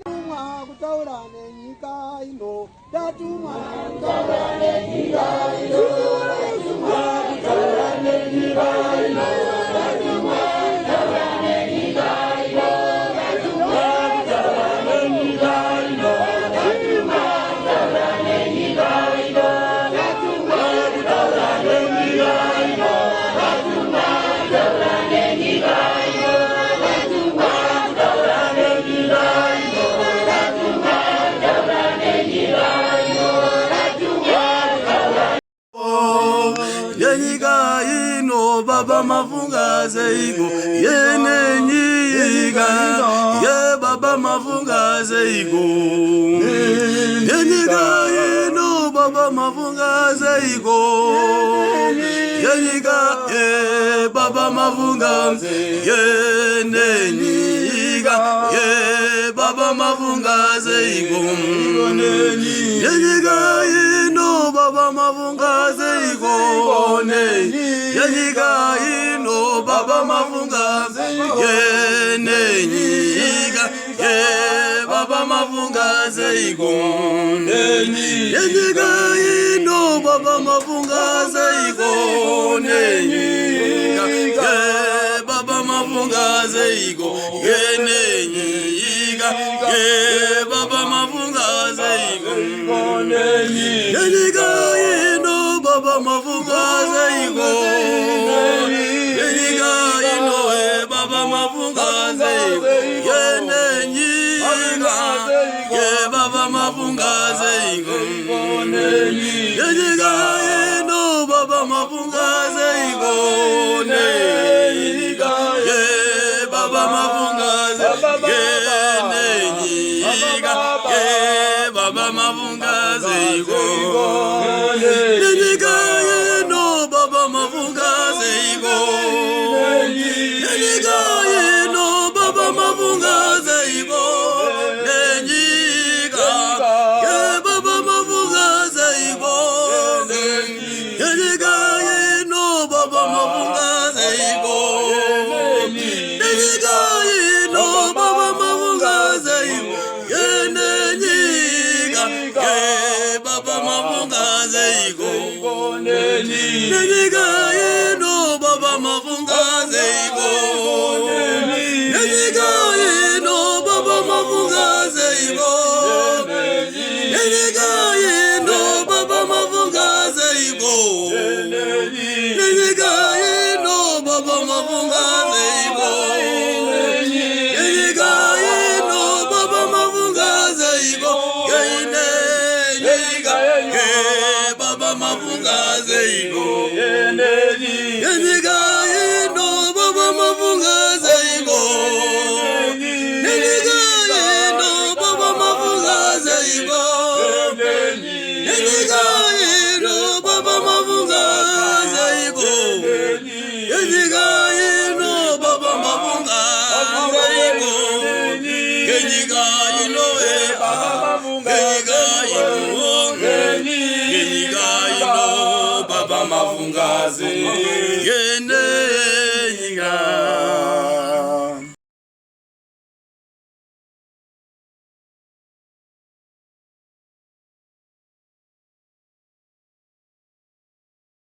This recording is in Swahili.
Tumwa kutaura nenyika ino, tatumwa kutaura nenyika ino, tatumwa kutaura nenyika ino, tatumwa kutaura nenyika ino, tatumwa kutaura nenyika ino, tatumwa kutaura nenyika ino, tatumwa kutaura nenyika ino, tatumwa kutaura nenyika ino, tatumwa kutaura nenyika ino. Yenyika ino baba mafunga zeiko yene nyika ye baba mafunga zeiko yenyika ino baba mafunga zeiko yenyika ye baba mafunga yene nyika ye baba mafunga zeiko yenyika ino baba mafunga zeiko yenyika ino baba mafunga yene nyika ye baba mafunga zeiko yenyika ino baba mafunga zeiko yenyika ye baba mafunga zeiko yene nyika ye baba mafunga zeiko yenyika ino baba mafunga zeiko yenyika ino e baba mafunga zeiko yene nyika ye baba mafunga zeiko yenyika ino baba mafunga zeiko yenyika ye baba mafunga zeiko yene nyika ye baba mafunga zeiko yenyika ino baba mafunga zeiko yenyika ino baba mafunga zeiko yenyika ye baba mafunga zeiko yenyika ino baba mafunga zeiko yenyika ino baba mafunga zeiko yene nyika ye baba mafunga zeiko yenyika ino baba mafunga zeiko yenyika ino baba mafunga zeiko yenyika ino baba mafunga zeiko yenyika ino baba mafunga zeiko yenyika ino baba mafunga zeiko yenyika ye baba mafunga zeiko yenyika ino baba mafunga zeiko yenyika ino baba mafunga zeiko yenyika ino baba mafunga zeiko yenyika ino baba mafunga zeiko yenyika ino e baba yenyika ino yenyika ino baba mafunga zeiko yene